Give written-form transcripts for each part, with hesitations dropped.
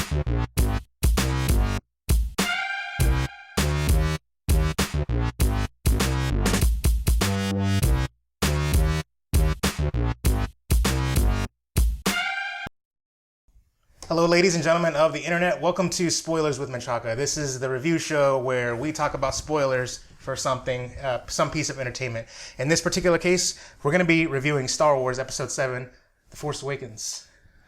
Hello, ladies and gentlemen of the internet. Welcome to Spoilers with Menchaca. This is the review show where we talk about spoilers for something, some piece of entertainment. In this particular case, we're going to be reviewing Star Wars Ep.7, The Force Awakens.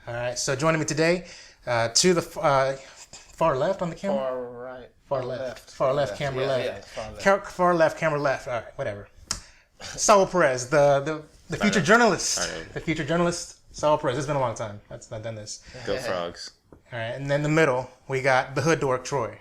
All right, so joining me today, to the far left on the camera? Far left, camera left. Far left, camera left. All right, whatever. Saul Perez, the future journalist. The future journalist. Saul Perez. It's been a long time. I've done this. Go Frogs. All right, and then in the middle, we got the hood dork, Troy.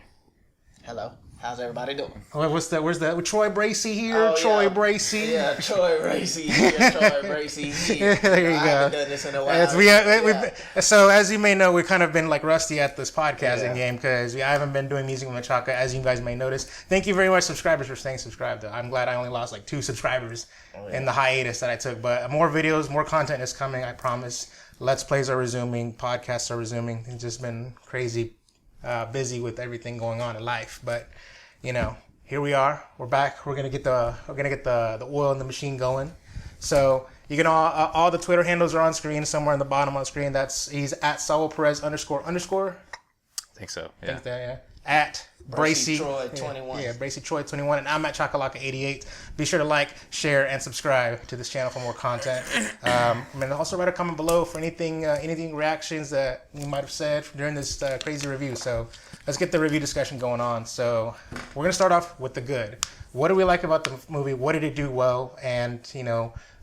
Hello. How's everybody doing? Where's that? Troy Bracy here. Troy Bracy. Yeah, Troy Bracy here. Troy Bracy here. There you go. I haven't done this in a while. So as you may know, we've kind of been like rusty at this podcasting game because I haven't been doing Musing with Menchaca, as you guys may notice. Thank you very much, subscribers, for staying subscribed. Though. I'm glad I only lost like 2 subscribers in the hiatus that I took. But more videos, more content is coming, I promise. Let's Plays are resuming. Podcasts are resuming. It's just been crazy busy with everything going on in life. But, you know, here we are. We're back. We're gonna get the oil in the machine going. So you can all the Twitter handles are on screen somewhere in the bottom on screen. He's at Saul Perez __. I think so. Yeah. I think that, yeah. At Bracy Troy 21. Yeah, Bracy Troy 21, and I'm at Chakalaka 88. Be sure to like, share, and subscribe to this channel for more content. And also write a comment below for anything reactions that you might have said during this crazy review. So let's get the review discussion going on. So we're gonna start off with the good. What do we like about the movie? What did it do well? And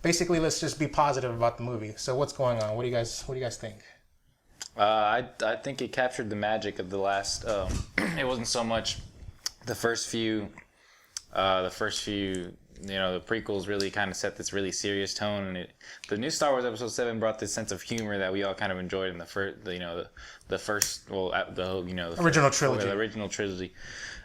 basically, let's just be positive about the movie. So what's going on? What do you guys think? I think it captured the magic of the last. It wasn't so much the first few. The prequels really kind of set this really serious tone, and the new Star Wars Episode 7 brought this sense of humor that we all kind of enjoyed in the first. The Original trilogy. The original trilogy.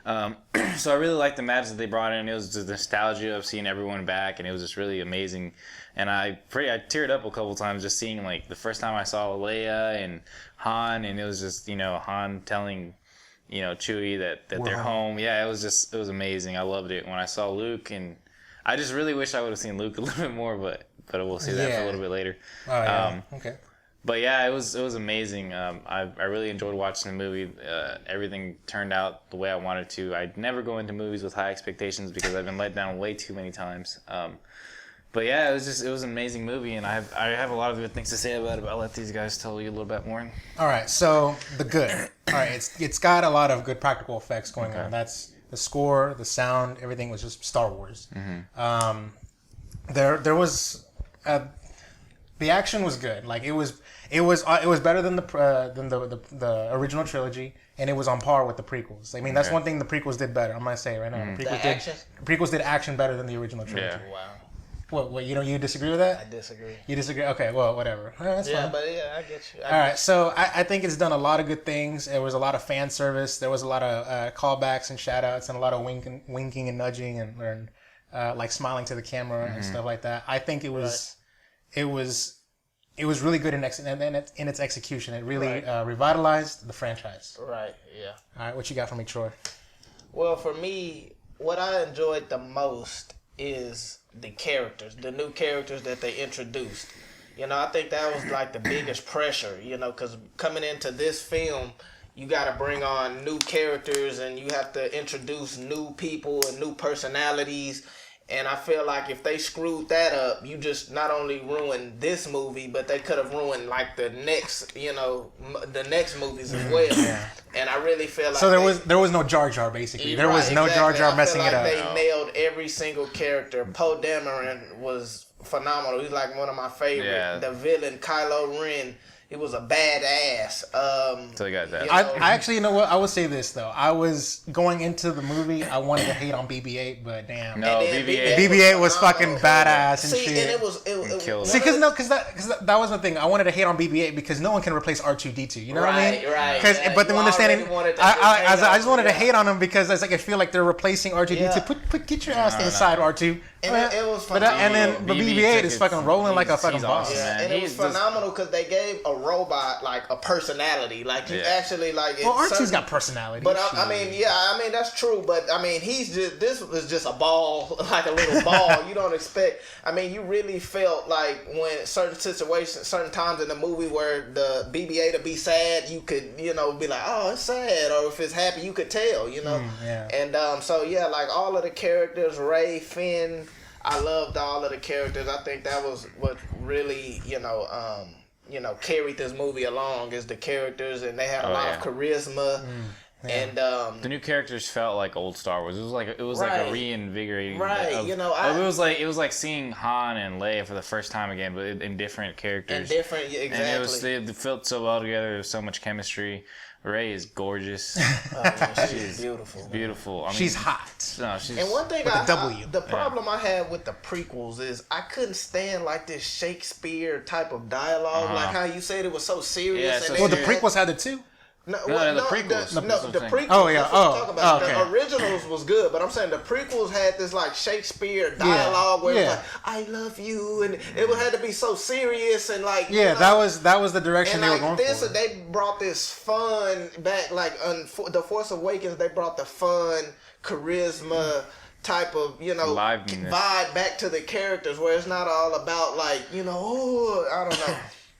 So I really liked the magic that they brought in. It was the nostalgia of seeing everyone back, and it was just really amazing. And I teared up a couple times just seeing like the first time I saw Leia and Han, and it was just Han telling Chewie that they're home. Yeah, it was amazing. I loved it when I saw Luke, and I just really wish I would have seen Luke a little bit more, but we'll see that for a little bit later. Oh yeah. Okay. But yeah, it was amazing. I really enjoyed watching the movie. Everything turned out the way I wanted to. I'd never go into movies with high expectations because I've been let down way too many times. But yeah, it was an amazing movie, and I have a lot of good things to say about it. But I'll let these guys tell you a little bit more. All right, so the good. All right, it's got a lot of good practical effects going on. That's the score, the sound, everything was just Star Wars. Mm-hmm. There was the action was good. Like it was better than the original trilogy, and it was on par with the prequels. I mean, that's one thing the prequels did better. I'm gonna say right now, Mm-hmm. Prequels did action better than the original trilogy. Yeah. Wow. What you disagree with that? I disagree. You disagree? Okay, well, whatever. That's fine. But I get you. All right, so I think it's done a lot of good things. There was a lot of fan service. There was a lot of callbacks and shout-outs and a lot of winking and nudging and like smiling to the camera and stuff like that. I think it was really good in its execution. It really revitalized the franchise. Right, yeah. All right, what you got for me, Troy? Well, for me, what I enjoyed the most is the characters, the new characters that they introduced. I think that was like the biggest pressure, because coming into this film, you got to bring on new characters and you have to introduce new people and new personalities. And I feel like if they screwed that up, you just not only ruined this movie, but they could have ruined like the next, the next movies as well. Yeah. And I really feel like so there was no Jar Jar basically. There was no Jar Jar messing it up. They nailed every single character. Poe Dameron was phenomenal. He's like one of my favorite. Yeah. The villain Kylo Ren. He was a badass. So you got that. I actually, you know what? I will say this though. I was going into the me, I wanted to hate on BB-8, but damn. No, BB-8 was fucking badass and shit. And it was see, because that was the thing. I wanted to hate on BB-8 because no one can replace R2-D2. You know what I mean? Right. But then when they're standing, I just wanted to hate on them because I feel like they're replacing R2-D2. Get your ass inside, R2. And it was But phenomenal. and then the BB-8 is fucking rolling like a fucking boss. awesome, Yeah, man. and it was He's just- phenomenal because they gave a robot like a personality. Like you actually like. Well, R2's got personality. But I mean, that's true. But I mean, this was just a ball, like a little ball. You don't expect. I mean, you really felt like when certain situations, certain times in the movie where the BB-8 would be sad, you could, be like, oh, it's sad, or if it's happy, you could tell, And so yeah, like all of the characters, Rey, Finn, I loved all of the characters. I think that was what really, carried this movie along is the characters, and they had a lot of charisma. And the new characters felt like old Star Wars. It was like a reinvigorating. Right, it was like seeing Han and Leia for the first time again, but in different characters. Exactly. And it felt so well together. There was so much chemistry. Rey is gorgeous. She's beautiful. Beautiful. I mean, she's hot. No, she's. And one thing the Yeah. problem I had with the prequels is I couldn't stand like this Shakespeare type of dialogue, like how you said it was so serious. Yeah, and so then Well, the it prequels had it too. the prequels. The prequels. Oh, yeah. That's what I'm Oh, talking about. okay. The originals was good, but I'm saying the prequels had this like Shakespeare dialogue where it was like, "I love you," and it had to be so serious and like. Yeah, that was the direction And they were like going this, for. they brought this fun back. Like the Force Awakens, they brought the fun, charisma type of Liveliness. vibe back to the characters, where it's not all about like I don't know.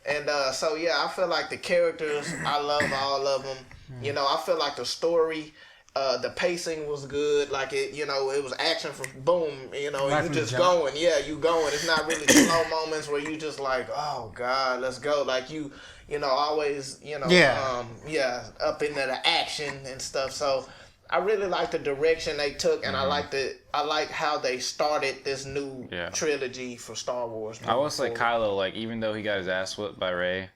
And so yeah, I feel like the characters, I love all of them. I feel like the story, the pacing was good. Like it was action from boom. You just going. Yeah, you going. It's not really slow moments where you just like, oh God, let's go. Like you always up into the action and stuff. So I really like the direction they took, and I like how they started this new trilogy for Star Wars. I will say Kylo, like even though he got his ass whipped by Rey,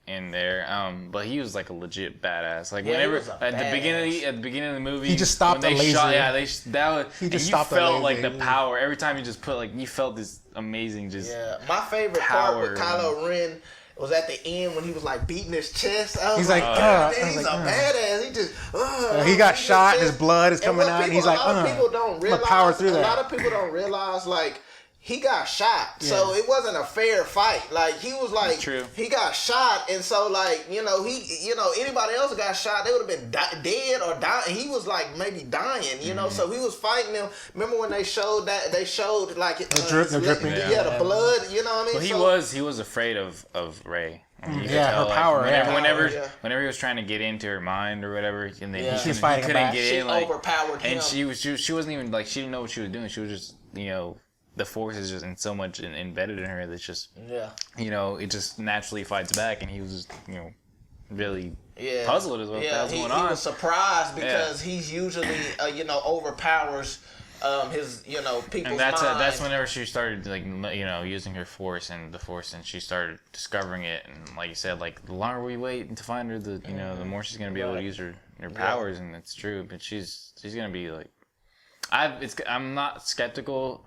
in there, but he was like a legit badass. Like whenever at the beginning of the movie, he just stopped the laser. He just stopped the laser. You felt like the power every time you just put like you felt this amazing my favorite part with Kylo Ren was at the end when he was like beating his chest. He's like, he's a badass. He just, he got shot. His blood is coming out, and he's like, a lot of people don't realize. Power through that. A lot of people don't realize like. He got shot, so it wasn't a fair fight. Like he was like, he got shot, and so like anybody else got shot, they would have been dead or dying. He was like maybe dying, So he was fighting them. Remember when they showed that? They showed like the dripping, the blood. You know what I mean? Well, he was afraid of Rey. Her power. Whenever he was trying to get into her mind or whatever, and then he couldn't get in. Like, overpowered him. And she wasn't even like she didn't know what she was doing. She was just the Force is just in so much embedded in her that's just it just naturally fights back, and he was just really puzzled as well what was going on. He was surprised because he's usually overpowers his people's and that's whenever she started like using her Force and she started discovering it, and like you said, like the longer we wait to find her, the the more she's gonna be able to use her powers, and it's true. But she's gonna be like, I'm not skeptical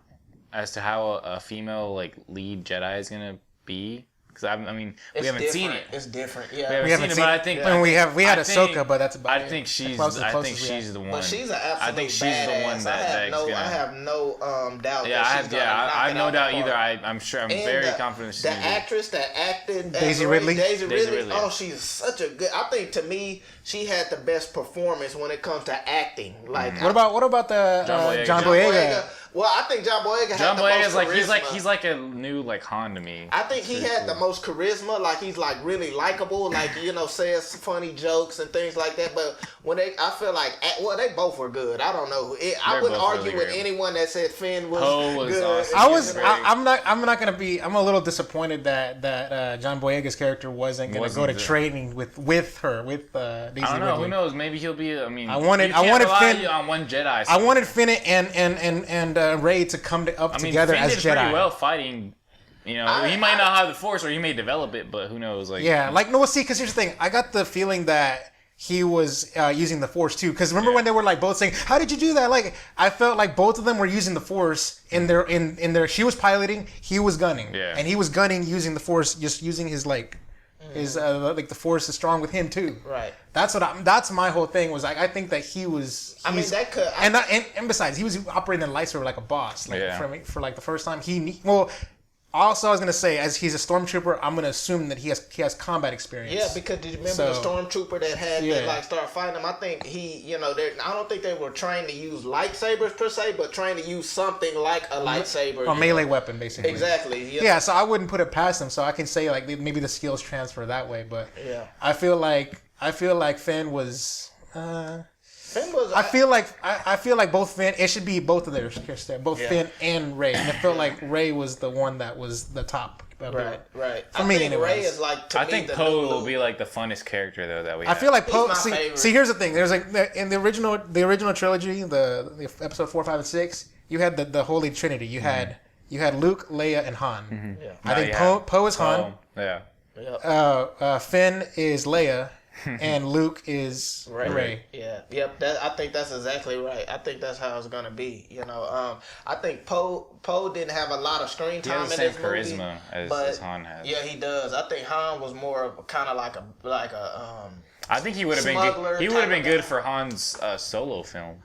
as to how a female like lead Jedi is gonna be, because we haven't seen it. It's different, we haven't seen it. But I think we had Ahsoka, but that's about it. I think she's the one. But she's an absolute I think she's the one I have no doubt. Yeah, I have no doubt either. I'm sure. I'm very confident. The actress that acted Daisy Ridley. Oh, she's such a good. I think to me, she had the best performance when it comes to acting. Like, what about the John Boyega? Well, I think John Boyega had the most charisma. He's like a new like Han to me. I think he had the most charisma. Like he's like really likable. Like says funny jokes and things like that. But I feel like they both were good. I don't know. I wouldn't argue with anyone that said Finn was good. Awesome. I'm not gonna be. I'm a little disappointed that John Boyega's character wasn't gonna go to training with her with Daisy I don't know. Ridley. Who knows? Maybe he'll be. I wanted Finn on one Jedi. I wanted Finn and Rey to come together Finn as did Jedi. Pretty well fighting. He might not have the Force, or he may develop it, but who knows? Like see, because here's the thing. I got the feeling that he was using the Force too. Because remember when they were like both saying, "How did you do that?" Like I felt like both of them were using the Force in their. She was piloting, he was gunning, and he was gunning using the Force, just using his like Is like the force is strong with him too. Right. That's my whole thing was like I think that he was. I mean that could. And besides, he was operating the lightsaber like a boss. Like for like the first time, also, I was gonna say, as he's a stormtrooper, I'm gonna assume that he has combat experience. Yeah, because did you remember the stormtrooper that had to like start fighting him? I think he, I don't think they were trained to use lightsabers per se, but trained to use something like a lightsaber, a melee weapon, basically. Exactly. Yeah, so I wouldn't put it past him. So I can say like maybe the skills transfer that way, but I feel like Finn was. I feel like both Finn. It should be both of theirs, both Finn and Rey. And it felt like Rey was the one that was the top. Right. For me, anyways. Rey is like. I think Poe will be like the funnest character though that we. I feel like Poe. See, here's the thing. There's like in the original trilogy, the episode 4, 5, and 6. You had the Holy Trinity. You had Luke, Leia, and Han. Mm-hmm. Yeah. I think Poe is Han. Yeah. Finn is Leia. And Luke is Rey. Yeah, yep. I think that's exactly right. I think that's how it's gonna be. I think Poe didn't have a lot of screen time in this movie. Charisma as Han has. Yeah, he does. I think Han was more of kind of like a. I think he would have been good. He would have been good for Han's solo film.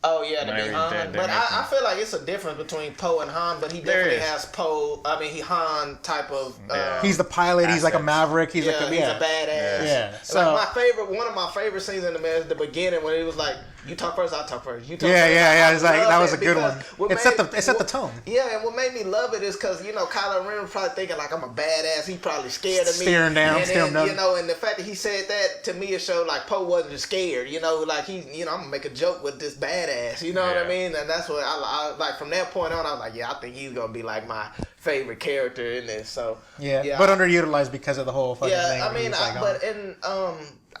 Oh yeah, to be Han. But I feel like it's a difference between Poe and Han. But he definitely has Poe. I mean, he Han type of. He's the pilot. He's like a maverick. He's he's a badass. Yeah. So one of my favorite scenes in the movie is the beginning when he was like, "You talk first, I'll talk first." You talk first. Yeah. It's like that was a good one. It set the tone. Yeah, and what made me love it is because Kylo Ren was probably thinking like I'm a badass. He's probably scared of me. Staring down, and the fact that he said that to me, it showed like Poe wasn't just scared. Like I'm gonna make a joke with this badass. You know what I mean? And that's what I like. From that point on, I was like, I think he's gonna be like my favorite character in this. So but underutilized because of the whole fucking thing. Yeah, I mean,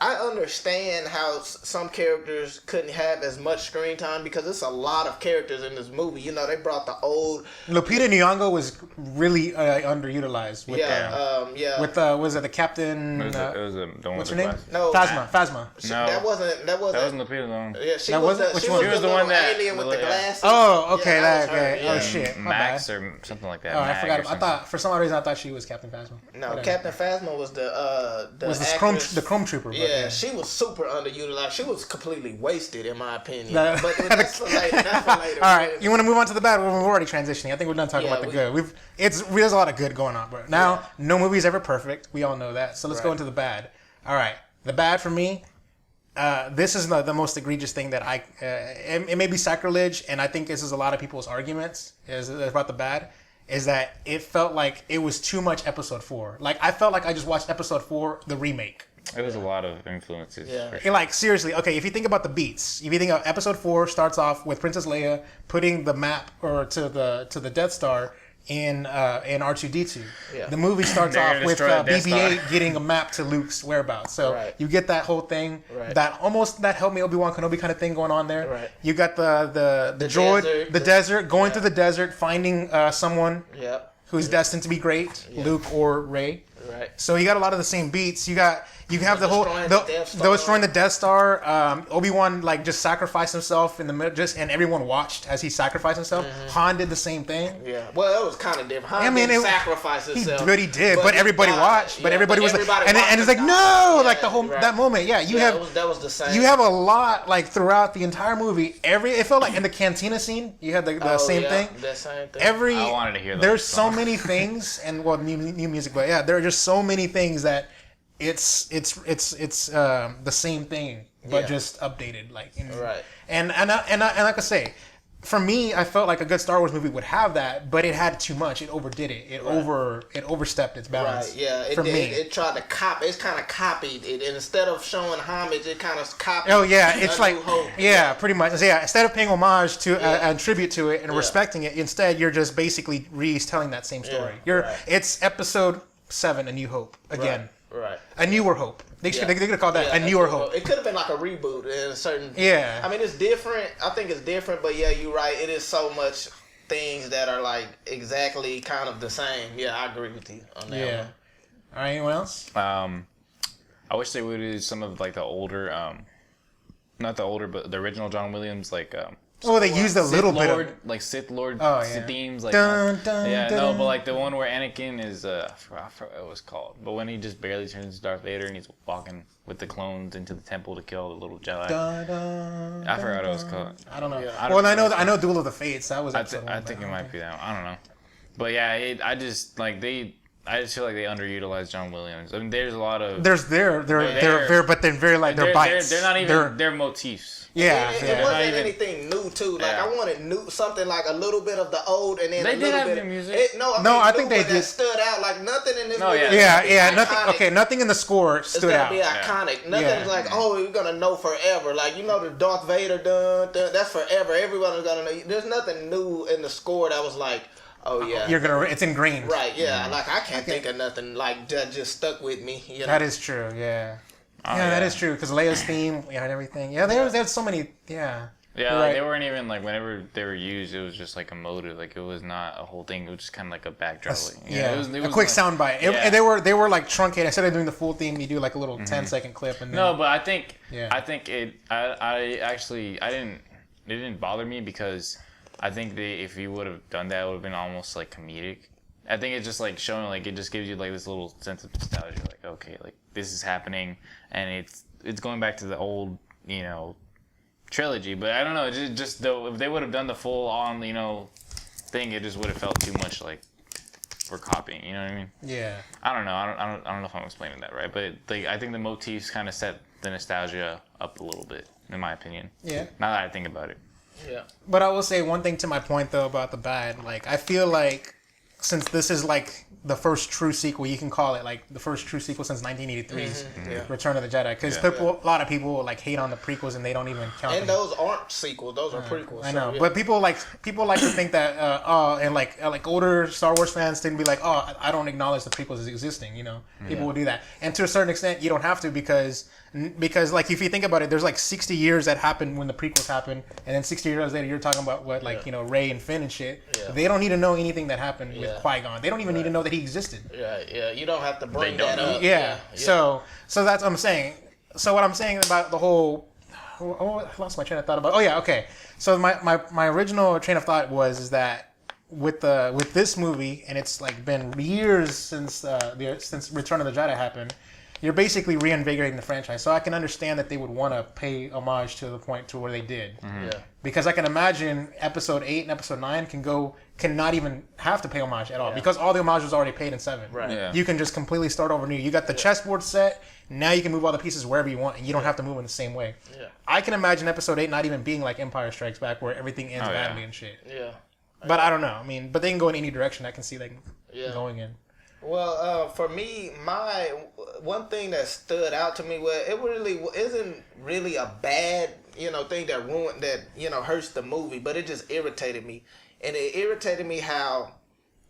I understand how some characters couldn't have as much screen time because it's a lot of characters in this movie. They brought the old. Lupita Nyong'o was really underutilized. With was it the captain? What's her name? No, Phasma. No, that wasn't Lupita though. Yeah, she was the one that alien with the glasses. Oh, okay, okay. Oh shit, Max or something like that. Oh, I forgot. I thought for some reason I thought she was Captain Phasma. No, Captain Phasma was the Chrome Trooper. Yeah, she was super underutilized. She was completely wasted, in my opinion. But that's for later. All right, you want to move on to the bad? We're already transitioning. I think we're done talking about the good. There's a lot of good going on, bro. Now, no movie's ever perfect. We all know that. So let's go into the bad. All right, the bad for me. This is the most egregious thing that it may be sacrilege, and I think this is a lot of people's arguments is about the bad. Is that it felt like it was too much episode 4. Like I felt like I just watched episode 4, the remake. It was a lot of influences. Yeah. Sure. Like seriously, okay. If you think about the beats, if you think of episode 4 starts off with Princess Leia putting the map to the Death Star in R2-D2. Yeah. The movie starts off with BB-8 getting a map to Luke's whereabouts. So you get that whole thing, that help me Obi-Wan Kenobi kind of thing going on there. Right. You got the droid, the desert, going through the desert, finding someone who's destined to be great, Luke or Rey. Right. So you got a lot of the same beats. You have the whole destroying the Death Star. Obi-Wan just sacrificed himself in the middle, and everyone watched as he sacrificed himself. Mm-hmm. Han did the same thing. Yeah. Well, it was kind of different. Han didn't sacrifice himself. He did, but everybody watched. But everybody was and it's like no, like the whole that moment. Yeah, that was the same. You have a lot throughout the entire movie. It felt like in the cantina scene, you had the same thing. That same thing. I wanted to hear that. There's so many things, and new music, but there are just so many things that. It's the same thing, but just updated, right. And like I say, for me, I felt like a good Star Wars movie would have that, but it had too much. It overdid it. It overstepped its bounds. Right. Yeah. It tried to copy. It's kind of copied it, and instead of showing homage, it kind of copied. Oh yeah, it's like pretty much. Yeah, instead of paying homage to and tribute to it and respecting it, instead you're just basically retelling that same story. It's Episode 7, A New Hope again. Right. A Newer Hope. They could have called that A Newer Hope. It could have been like a reboot in a certain. Yeah. I mean, it's different. I think it's different, but yeah, you're right. It is so much things that are exactly kind of the same. Yeah, I agree with you on that one. All right, anyone else? I wish they would do some of the older, not the older, but the original John Williams Oh, they used a little bit of like Sith Lord themes, like dun, dun, yeah, dun, no, dun. but like the one where Anakin is I forgot what it was called, but when he just barely turns into Darth Vader and he's walking with the clones into the temple to kill the little Jedi. Dun, dun, I forgot what it was called. I don't know. Yeah. I know Duel of the Fates. That was. I think it might be that one. I don't know, but yeah, I just feel like they underutilized John Williams. I mean, there's a lot of they're very, but they're very like they're bites. They're not even they're motifs. Yeah, it wasn't anything new too. Like I wanted something like a little bit of the old, and then they a did little have bit. New music. I think they did. That stood out like nothing in this. No, movie yeah. Nothing. iconic. Okay, nothing in the score stood out. It's gonna be iconic. Nothing's like, oh, you're gonna know forever. Like the Darth Vader dun, dun, that's forever. Everyone's gonna know. There's nothing new in the score that was like, oh yeah, it's ingrained. Right? Yeah. Like I can't think of nothing like that just stuck with me. You know? That is true. Yeah. That is true. Because Leia's theme, and everything. Yeah, there's so many. Yeah. Yeah, like they weren't even like whenever they were used, it was just like a motive. Like it was not a whole thing. It was just kind of like a backdrop. It was a quick soundbite. And they were like truncated. Instead of doing the full theme, you do like a little 10-second clip. And then, no, but I think it didn't bother me because I think if you would have done that, it would have been almost like comedic. I think it's just like showing like it just gives you like this little sense of nostalgia. Like okay, like this is happening, and it's going back to the old trilogy, but I don't know. It just though, if they would have done the full on, thing, it just would have felt too much like we're copying. You know what I mean? Yeah. I don't know. I don't know if I'm explaining that right, but I think the motifs kind of set the nostalgia up a little bit, in my opinion. Yeah. Now that I think about it. Yeah. But I will say one thing to my point though about the bad. Like I feel like since this is like the first true sequel, you can call it like the first true sequel since 1983's Return of the Jedi, because a lot of people like hate on the prequels and they don't even count. And those aren't sequels; those are prequels. I know, but people like to think that and like older Star Wars fans tend to be like, oh, I don't acknowledge the prequels as existing. People will do that, and to a certain extent, you don't have to because like if you think about it, there's like 60 years that happened when the prequels happened, and then 60 years later, you're talking about what Rey and Finn and shit. Yeah. They don't need to know anything that happened with Qui-Gon. They don't even need to know that he existed. Yeah. You don't have to bring that up. Yeah. So that's what I'm saying. So what I'm saying about the whole, I lost my train of thought about. Oh yeah, okay. So my original train of thought is that with this movie, and it's like been years since Return of the Jedi happened. You're basically reinvigorating the franchise. So I can understand that they would want to pay homage to the point to where they did. Mm-hmm. Yeah. Because I can imagine Episode 8 and Episode 9 can not even have to pay homage at all. Because all the homage was already paid in 7. Right. Yeah. You can just completely start over new. You got the chessboard set. Now you can move all the pieces wherever you want, and you don't have to move in the same way. Yeah. I can imagine Episode 8 not even being like Empire Strikes Back, where everything ends badly and shit. Yeah. But I don't know. I mean, but they can go in any direction. I can see them going in. Well, for me, my one thing that stood out to me it really isn't really a bad thing that hurts the movie, but it just irritated me, and it irritated me how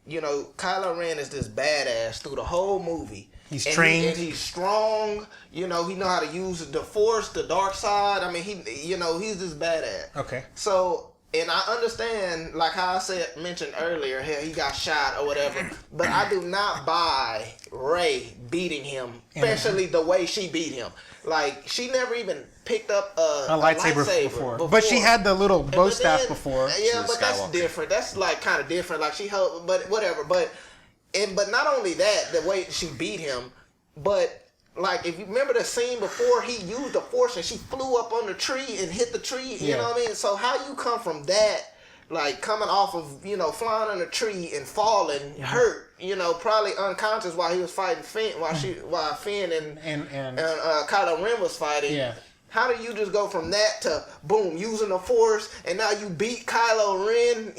Kylo Ren is this badass through the whole movie. He's trained. And he's strong. He know how to use the Force, the dark side. I mean, he's this badass. Okay. So. And I understand, like how I mentioned earlier, he got shot or whatever. But I do not buy Rey beating him, especially the way she beat him. Like, she never even picked up a lightsaber before. But she had the little bow staff before. Yeah, but that's different. That's like kind of different. Like she held, but whatever. But not only that, the way she beat him, but. Like, if you remember the scene before he used the Force and she flew up on the tree and hit the tree, you know what I mean? So how you come from that, like, coming off of, flying on a tree and falling, hurt, probably unconscious while he was fighting Finn, while Finn and Kylo Ren was fighting. Yeah. How do you just go from that to, boom, using the Force, and now you beat Kylo Ren?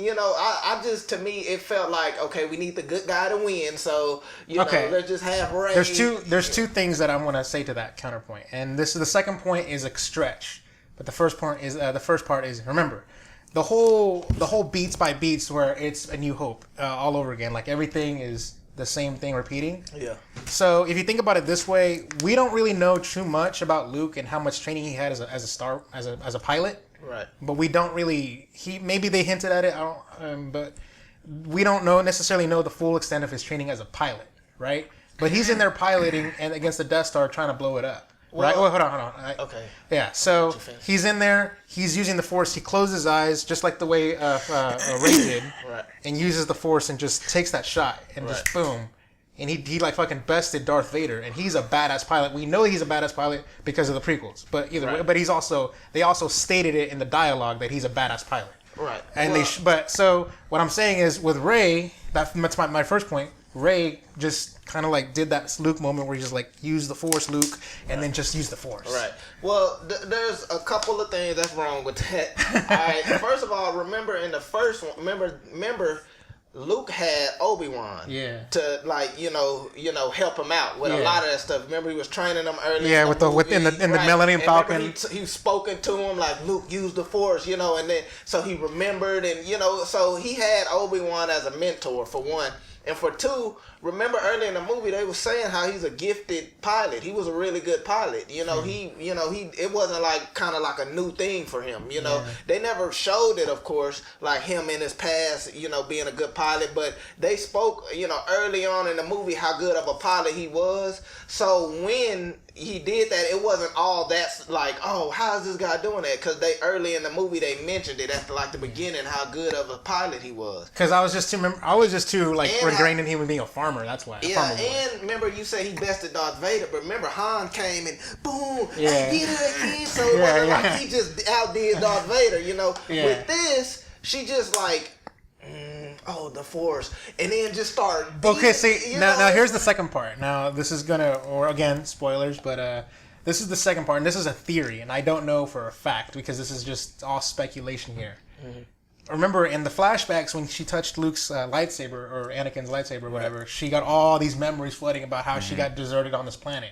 To me, it felt like, okay, we need the good guy to win, so, let's just have Rey. There's two things that I want to say to that counterpoint, and the second point is a stretch, but the first part is, remember, the whole beats by beats where it's A New Hope all over again, like everything is the same thing repeating. Yeah. So if you think about it this way, we don't really know too much about Luke and how much training he had as a pilot. Right. But we don't really. Maybe they hinted at it. But we don't necessarily know the full extent of his training as a pilot, right? But he's in there piloting and against the Death Star trying to blow it up. right? Oh, hold on. Okay. Yeah, so he's in there. He's using the Force. He closes his eyes just like the way Rey did, Right. and uses the Force and just takes that shot and just boom. And he like fucking bested Darth Vader, and he's a badass pilot. We know he's a badass pilot because of the prequels, but either way, but they also stated it in the dialogue that he's a badass pilot. Right. And so what I'm saying is with Rey, that's my first point. Rey just kind of like did that Luke moment where he just like used the Force, Luke, and then just used the Force. Right. Well, there's a couple of things that's wrong with that. All right. First of all, remember in the first one, remember Luke had Obi-Wan to like help him out with a lot of that stuff. Remember he was training him early. Yeah, in the Millennium Falcon. He spoken to him like Luke used the Force, and then so he remembered, and so he had Obi-Wan as a mentor for one. And for two, remember early in the movie they were saying how he's a gifted pilot. He was a really good pilot. He it wasn't like kind of like a new thing for him. They never showed it, of course, like him in his past, being a good pilot. But they spoke, early on in the movie how good of a pilot he was. So when he did that, it wasn't all that like, oh, how is this guy doing that? Because they early in the movie they mentioned it at the beginning how good of a pilot he was. Because I was just too like ingrained in him being a farmer. That's why. Yeah, and remember you said he bested Darth Vader, but remember Han came and boom, I did it again. So it wasn't like he just outdid Darth Vader. With this, she just like. The Force, and then just start. Okay, see now here's the second part. Now this is or again spoilers, but this is the second part, and this is a theory, and I don't know for a fact because this is just all speculation here. Mm-hmm. Remember in the flashbacks when she touched Luke's lightsaber or Anakin's lightsaber, or whatever, she got all these memories flooding about how she got deserted on this planet.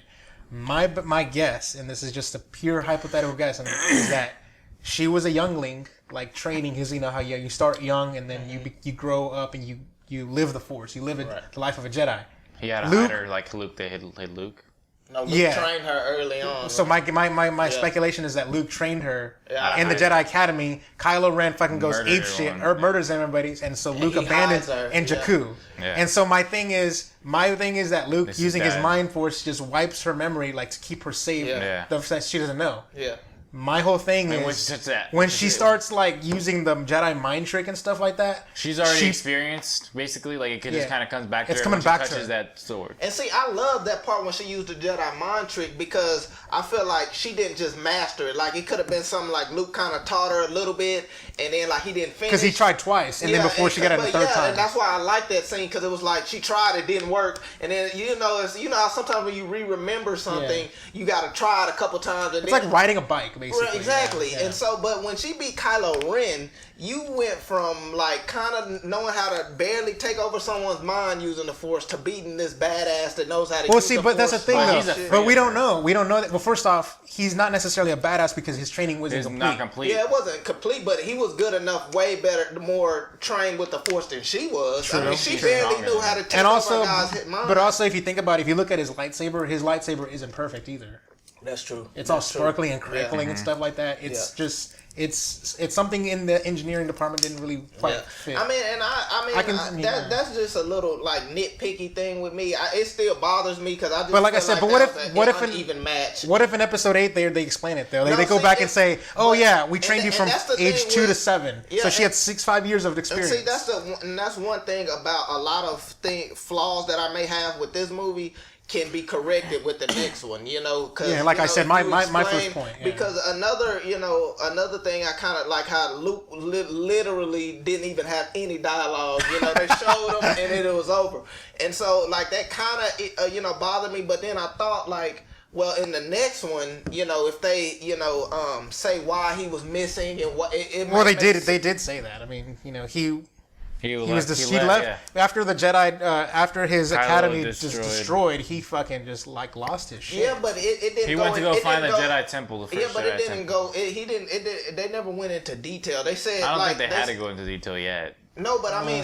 My guess, and this is just a pure hypothetical guess, is that she was a youngling. Like training, because how you start young and then you grow up and you live the Force, you live the life of a Jedi. He had a hider like Luke. They hid Luke. No, Luke trained her early on. So my speculation is that Luke trained her in the Jedi Academy. Kylo Ren fucking goes ape shit or murders everybody, and so Luke abandons her in Jakku. Yeah. And so my thing is that Luke using his Mind Force just wipes her memory, like to keep her safe. That she doesn't know. Yeah. My whole thing is when she starts like using the Jedi mind trick and stuff like that. She's already experienced, basically. Like it just kind of comes back to her. It's coming back to her. That sword. And see, I love that part when she used the Jedi mind trick because I feel like she didn't just master it. Like it could have been something like Luke kind of taught her a little bit, and then like he didn't finish. Because he tried twice, and then before she got it the third time. And that's why I like that scene because it was like she tried, it didn't work, and then how sometimes when you remember something, you got to try it a couple times. And it's like riding a bike, basically. Right, exactly. Yeah. And so, but when she beat Kylo Ren, you went from like kind of knowing how to barely take over someone's mind using the Force to beating this badass that knows how to use the Force. Well, see, but that's the thing though. But we don't know. We don't know that. Well, first off, he's not necessarily a badass because his training wasn't not complete. Yeah, it wasn't complete, but he was good enough, way better, more trained with the Force than she was. True. I mean, she barely knew how to take over a guy's mind. But also, if you think about it, if you look at his lightsaber isn't perfect either. That's true. It's all sparkly and crackling and stuff like that. It's just it's something in the engineering department didn't really quite fit. I mean, that's just a little like nitpicky thing with me. It still bothers me because I just. But like I said, but what if even match? What if in episode 8 they explain it though? They go back and say, "Oh yeah, we trained you from age 2 to 7." Yeah, so she had 5 years of experience. And see, that's one thing about a lot of flaws that I may have with this movie. Can be corrected with the next one, Cause, I said, my first point. Yeah. Because another thing I kind of like how Luke literally didn't even have any dialogue. They showed him and then it was over. And so like that kind of bothered me. But then I thought like, well, in the next one, if they say why he was missing and what they did say that. I mean, He left after the Jedi. After his Kylo academy destroyed, he fucking just like lost his shit. Yeah, but it didn't. He went to go find the Jedi temple. Yeah, but it didn't go. He didn't. They never went into detail. They said. I don't think they had to go into detail yet. No, but I mean,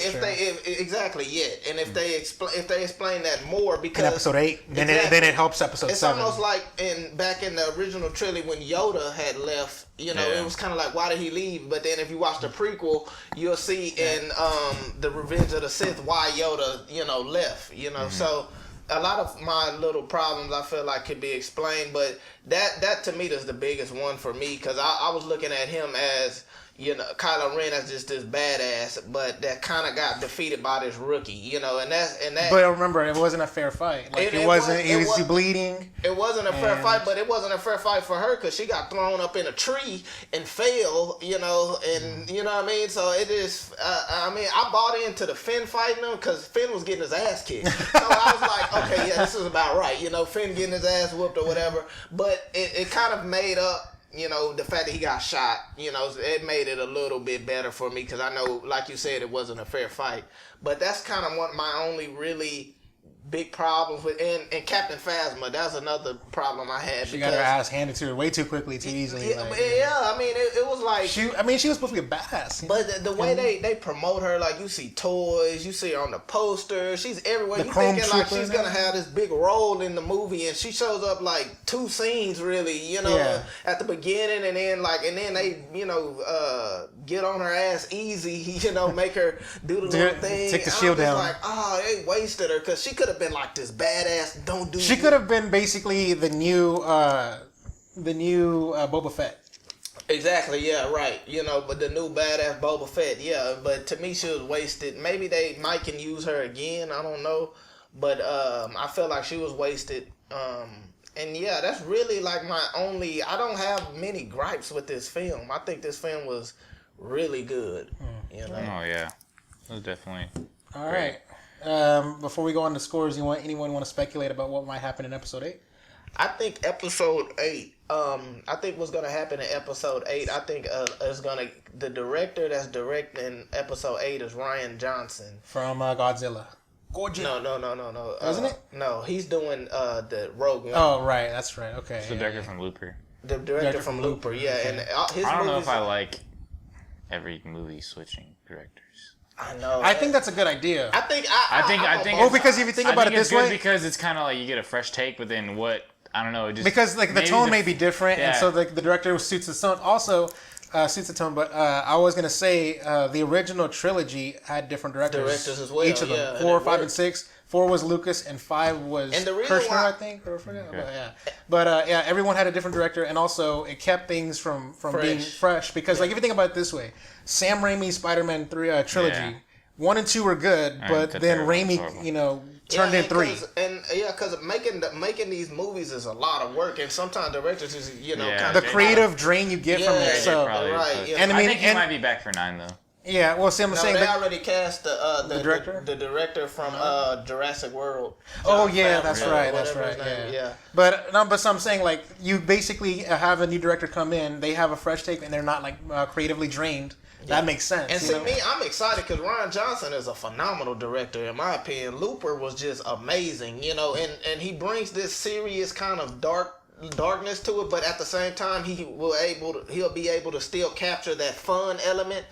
exactly yet, and if they explain that more, because in episode 8, then it helps episode 7. It's almost like back in the original trilogy when Yoda had left. It was kind of like, why did he leave? But then if you watch the prequel, you'll see in the Revenge of the Sith why Yoda left. So a lot of my little problems I feel like could be explained, but that to me is the biggest one for me, because I was looking at him as, you know, Kylo Ren as just this badass, but that kind of got defeated by this rookie, you know, and that. But remember, it wasn't a fair fight. Like it wasn't. He was bleeding. It wasn't a fair fight, but it wasn't a fair fight for her because she got thrown up in a tree and fell, you know, and you know what I mean. So it is. I mean, I bought into the Finn fighting him because Finn was getting his ass kicked. So I was like, okay, yeah, this is about right, you know, Finn getting his ass whooped or whatever. But it kind of made up. You know, the fact that he got shot, you know, it made it a little bit better for me because I know, like you said, it wasn't a fair fight. But that's kind of one of my only really big problems with, and Captain Phasma, that's another problem I had. She got her ass handed to her way too quickly, too easily. Yeah, I mean, it was like... she was supposed to be a badass. But the way they promote her, like, you see toys, you see her on the poster, she's everywhere. You thinking, like, she's going to have this big role in the movie, and she shows up, like, 2 scenes, really, you know, at the beginning, and then they, you know, get on her ass easy, you know, make her do the little thing. Take the shield down. Like, oh, they wasted her, because she could have been like this badass. She could have been basically the new Boba Fett. Exactly. Yeah. Right. You know, but the new badass Boba Fett. Yeah. But to me, she was wasted. Maybe they might can use her again. I don't know. But I feel like she was wasted. And yeah, that's really like my only. I don't have many gripes with this film. I think this film was really good. You know. Oh yeah, it was definitely. All right. Before we go on to scores, anyone want to speculate about what might happen in episode 8? I think episode 8. I think what's gonna happen in episode 8. I think the director that's directing episode 8 is Rian Johnson from Godzilla. No. Isn't it? No, he's doing the Rogue One. Oh right, that's right. Okay. It's the director from Looper. The director from Looper, yeah, okay. and his I don't know movies if I like every movie switching directors. I know. I think that's a good idea. I think. Well, because if you think about it this way, because it's kind of like you get a fresh take, but then what? I don't know. Just because like the tone may be different, and so like the director suits the tone. Also, suits the tone. But I was gonna say the original trilogy had different directors as well. Each of them, 4, 5, and 6. 4 was Lucas, and 5 was Kirshner, I think, or forget. Okay. But everyone had a different director, and also it kept things from being fresh. Because like if you think about it this way, Sam Raimi's Spider-Man 3 trilogy, 1 and 2 were good, but then Raimi, you know, turned in 3. Because making these movies is a lot of work, and sometimes directors is kind of the creative drain you get from it. So right, and I think he might be back for 9 though. Yeah, well, see, I'm saying they already cast the director, the director from Jurassic World. That's right. Yeah. But so I'm saying like you basically have a new director come in, they have a fresh take, and they're not like creatively drained. That makes sense. And see, me, I'm excited because Rian Johnson is a phenomenal director, in my opinion. Looper was just amazing, you know, and he brings this serious kind of darkness to it, but at the same time, he'll be able to still capture that fun element.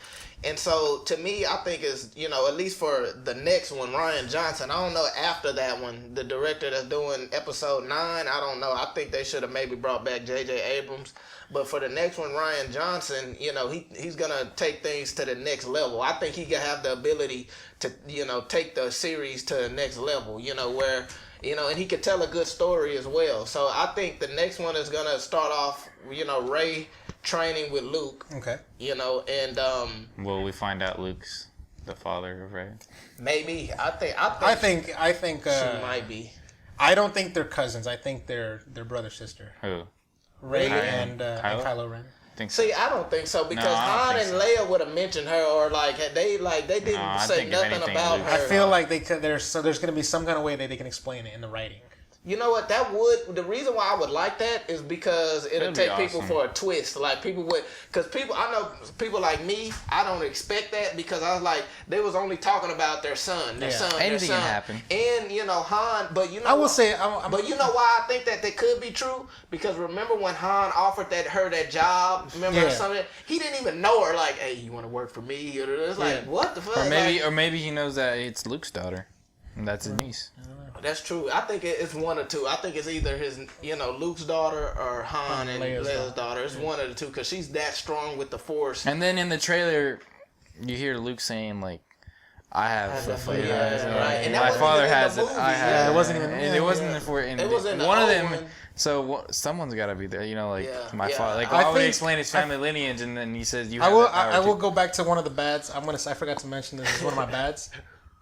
And so, to me, I think is, you know, at least for the next one, Rian Johnson, I don't know after that one, the director that's doing episode 9, I don't know. I think they should have maybe brought back J.J. Abrams. But for the next one, Rian Johnson, you know, he's going to take things to the next level. I think he can have the ability to, you know, take the series to the next level, you know, where, you know, and he could tell a good story as well. So I think the next one is going to start off, you know, Rey training with Luke. Okay. You know, and will we find out Luke's the father of Rey? Maybe. I think she might be. I don't think they're cousins. I think they're brother sister. Who? Rey and Kylo Ren. See, I don't think so because Han and Leia would have mentioned her, or they didn't say nothing about her. I feel like they could. There's going to be some kind of way that they can explain it in the writing. You know what? The reason why I would like that is because it'll take people for a twist. Like people would, because I know people like me, I don't expect that because I was like, they was only talking about their son, Anything can happen. And you know Han, but you know, I will say, but you know why I think that they could be true? Because remember when Han offered her that job? Remember something? He didn't even know her. Like, hey, you want to work for me? It's like, what the fuck? Or maybe he knows that it's Luke's daughter, and that's his niece. That's true. I think it's one or two. I think it's either his, you know, Luke's daughter or Han and Leia's daughter. It's one of the two because she's that strong with the Force. And then in the trailer, you hear Luke saying like, I have. Right. And my father has it. I have. Yeah, it wasn't even. And it wasn't for. It was in the one of old them. one. So someone's got to be there. You know, like my father. Like I why would he think- explain his family lineage, and then he says you. I Have will. that power I will too. go back to one of the bads. I forgot to mention this. Is one of my bads.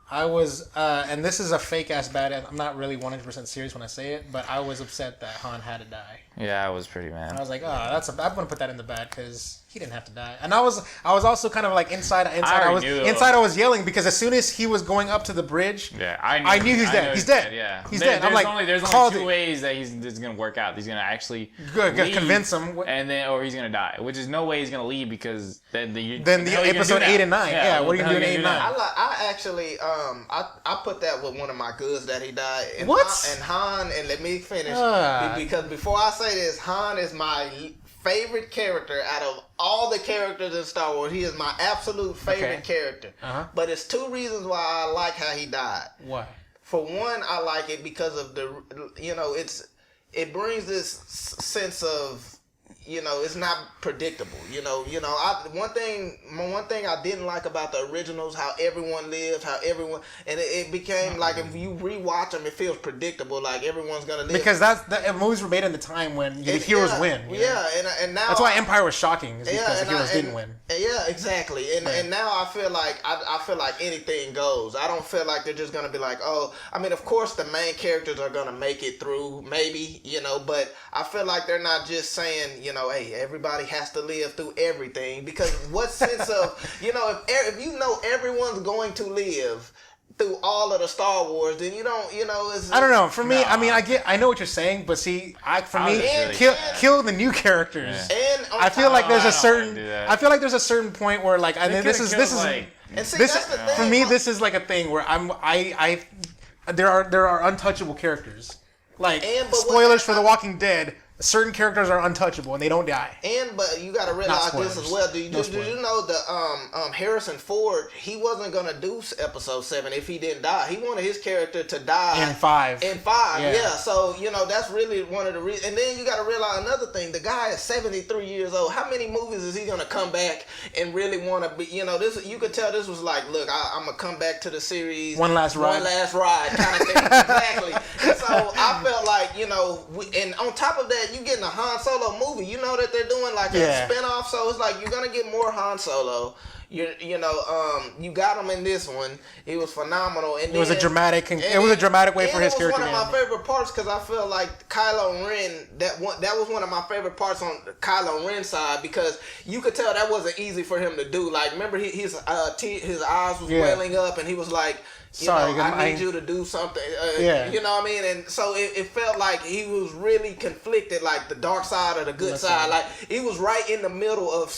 I was, and this is a fake ass bad. I'm not really 100% serious when I say it, but I was upset that Han had to die. Yeah, I was pretty mad. And I was like, I'm gonna put that in the bad because he didn't have to die. And I was also kind of like inside. I was yelling because as soon as he was going up to the bridge, Yeah, I knew he's dead. He's dead. Yeah, he's dead. I'm like, there's called only two it. ways that he's gonna work out. He's gonna actually Good, leave, convince him. and then or he's gonna die. Which is no way he's gonna leave because then the episode 8 and 9. Yeah, what are you gonna do in 8 and 9? I actually I put that with one of my goods that he died. And What? Han, and let me finish because before I say this, Han is my favorite character out of all the characters in Star Wars. He is my absolute favorite character. But it's two reasons why I like how he died. Why? For one, I like it because of it brings this sense of, it's not predictable. One thing I didn't like about the originals, how everyone lived, and it became like if you rewatch them, it feels predictable, like everyone's gonna live. Because the movies were made in the time when the heroes win. Yeah, and now that's why Empire was shocking, is because the heroes didn't win. Yeah, exactly. And now I feel like I feel like anything goes. I don't feel like they're just gonna be like, oh, I mean, of course the main characters are gonna make it through, maybe, but I feel like they're not just saying, hey, everybody has to live through everything, because what sense of, if you know everyone's going to live through all of the Star Wars, then you don't, it's... I don't know. For me, I mean, I know what you're saying, but see, kill the new characters. Yeah. And I feel like there's a certain... I feel like there's a certain point where, like, and this is... And see, that's the thing. For me, this is like a thing where there are untouchable characters. Like, spoilers for The Walking Dead, certain characters are untouchable and they don't die. But you got to realize this as well. Did you know the Harrison Ford? He wasn't gonna do episode 7 if he didn't die. He wanted his character to die in 5. Yeah. So that's really one of the reasons. And then you got to realize another thing. The guy is 73 years old. How many movies is he gonna come back and really want to be? This you could tell this was like, look, I'm gonna come back to the series. One last ride kind of thing. Exactly. And so I felt like and on top of that, you getting a Han Solo movie. You know that they're doing like a spinoff, so it's like you're gonna get more Han Solo. You got him in this one. He was phenomenal, and it was a dramatic way for his character. It was one of my favorite parts because I feel like Kylo Ren. That was one of my favorite parts on Kylo Ren's side, because you could tell that wasn't easy for him to do. Like, remember his eyes was welling up, and he was like, I need you to do something. You know what I mean? And so it felt like he was really conflicted, like the dark side or the good side. Like, he was right in the middle of,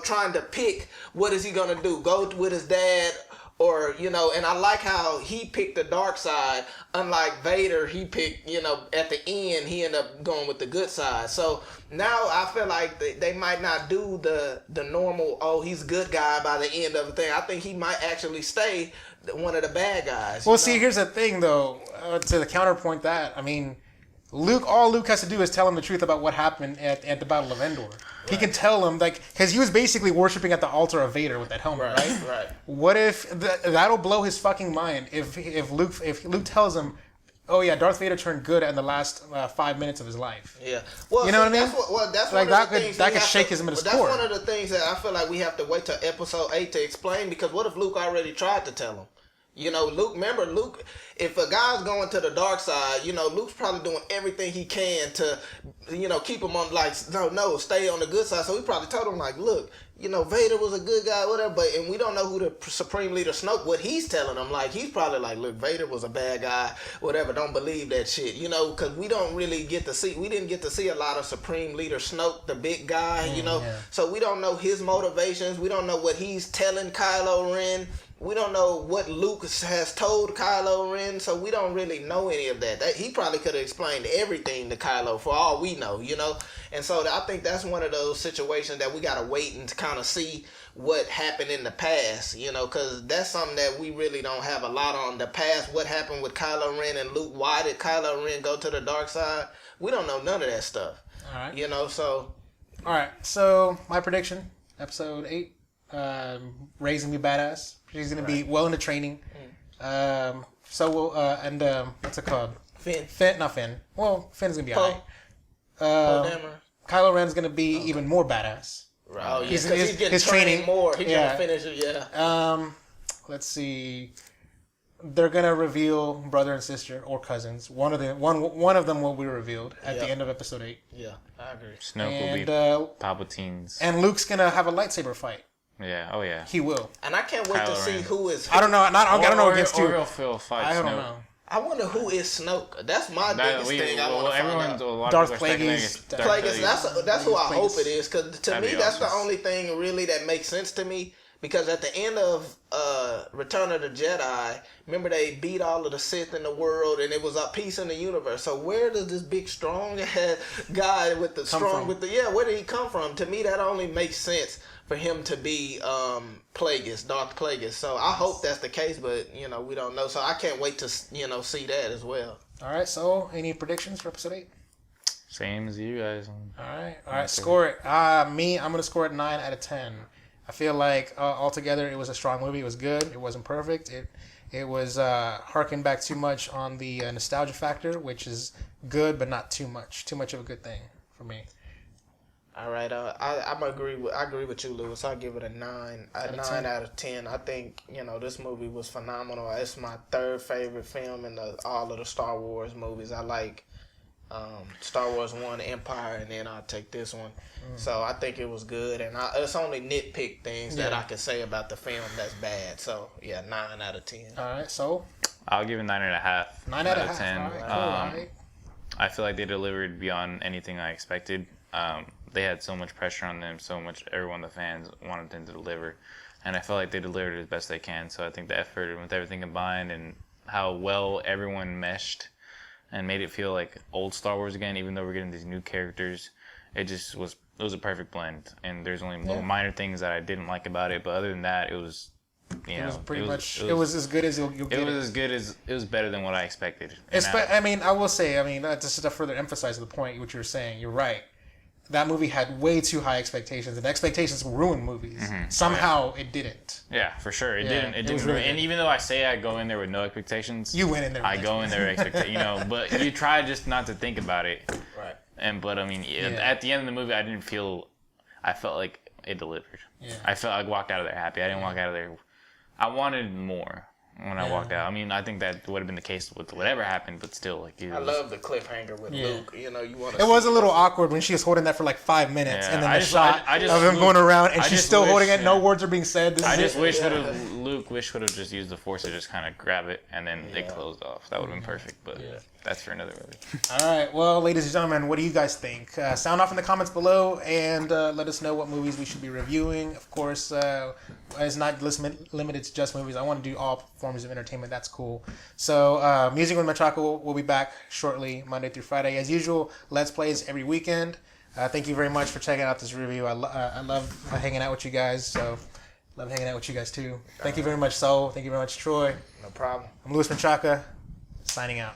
trying to pick what is he going to do. Go with his dad or, and I like how he picked the dark side. Unlike Vader, he picked, at the end, he ended up going with the good side. So now I feel like they might not do the normal, he's a good guy by the end of the thing. I think he might actually stay one of the bad guys. Well, see, here's the thing, though. To the counterpoint that, I mean, all Luke has to do is tell him the truth about what happened at the Battle of Endor. Right. He can tell him, because he was basically worshiping at the altar of Vader with that helmet, right? Right. What if that'll blow his fucking mind if Luke tells him, oh yeah, Darth Vader turned good in the last 5 minutes of his life. Yeah. Well, you know what I mean? That's like one of the things that could shake him at his core. That's one of the things that I feel like we have to wait till episode 8 to explain, because what if Luke already tried to tell him? Luke, if a guy's going to the dark side, Luke's probably doing everything he can to, keep him on, like, no, stay on the good side. So he probably told him, like, look, Vader was a good guy, whatever, and we don't know who the Supreme Leader Snoke, what he's telling him. Like, he's probably like, look, Vader was a bad guy, whatever, don't believe that shit, because we didn't get to see a lot of Supreme Leader Snoke, the big guy, so we don't know his motivations, we don't know what he's telling Kylo Ren. We don't know what Luke has told Kylo Ren, so we don't really know any of that. He probably could have explained everything to Kylo for all we know, And so I think that's one of those situations that we got to wait and kind of see what happened in the past, because that's something that we really don't have a lot on. The past, what happened with Kylo Ren and Luke, why did Kylo Ren go to the dark side? We don't know none of that stuff. All right. So... All right, so my prediction, episode 8. Rey's gonna be badass. She's gonna be well into training. So we'll what's it called? Finn. Not Finn. Well, Finn's gonna be Poe. alright. Kylo Ren's gonna be even more badass. Oh, yeah, he's getting training more. He's gonna finish it. Yeah. Let's see. They're gonna reveal brother and sister or cousins. One of them will be revealed at the end of episode 8. Yeah, I agree. Snoke will be Palpatine's. And Luke's gonna have a lightsaber fight. Yeah. Oh yeah. He will. And I can't wait to see who is. I don't know. I don't know against you. I don't know. I wonder who is Snoke. That's my biggest thing. I want to find out. Darth Plagueis. That's who I hope it is. Because to me, that's the only thing really that makes sense to me. Because at the end of Return of the Jedi, remember they beat all of the Sith in the world, and it was a peace in the universe. So where does this big strong guy with the where did he come from? To me, that only makes sense for him to be Plagueis, Darth Plagueis. So I hope that's the case, but we don't know. So I can't wait to see that as well. All right. So any predictions for episode 8? Same as you guys. All right. Score it. I'm gonna score it 9 out of 10. I feel like altogether it was a strong movie. It was good. It wasn't perfect. It was harking back too much on the nostalgia factor, which is good, but not too much. Too much of a good thing for me. All right, I agree with you, Lewis. I'll give it a 9 out of 10. I think this movie was phenomenal. It's my third favorite film in all of the Star Wars movies. I like Star Wars 1, Empire, and then I'll take this one. So I think it was good, and it's only nitpick things that I can say about the film that's bad. So yeah, 9 out of 10. All right, so I'll give it 9.5. 9 out of 10. All right, cool. All right. I feel like they delivered beyond anything I expected. They had so much pressure on them, so much everyone, the fans, wanted them to deliver, and I felt like they delivered as best they can. So I think the effort with everything combined and how well everyone meshed and made it feel like old Star Wars again, even though we're getting these new characters, it was a perfect blend. And there's only little minor things that I didn't like about it, but other than that, it was it was as good as you'll get. It was better than what I expected. I will say, just to further emphasize the point what you were saying, you're right. That movie had way too high expectations, and expectations ruin movies. Mm-hmm. Somehow it didn't. Yeah, for sure. It didn't. It didn't. Really and even though I say I go in there with no expectations, you went in there. I go in there expecting, but you try just not to think about it. Right. At the end of the movie, I felt like it delivered. Yeah. I walked out of there happy. I didn't walk out of there. I wanted more when I walked out. I think that would have been the case with whatever happened, but still, I love the cliffhanger with Luke. You want. It was a little awkward when she was holding that for like 5 minutes, and then of him going around, and she's still holding it. No words are being said. Luke would have just used the Force to just kind of grab it, and then it closed off. That would have been perfect, but that's for another movie. All right, well, ladies and gentlemen, what do you guys think? Sound off in the comments below, and let us know what movies we should be reviewing. Of course, it's not limited to just movies. I want to do all forms of entertainment. That's cool. So, Musing with Menchaca will be back shortly, Monday through Friday. As usual, Let's Plays every weekend. Thank you very much for checking out this review. I love hanging out with you guys, so love hanging out with you guys too. Thank you very much, Saul. Thank you very much, Troy. No problem. I'm Louis Menchaca, signing out.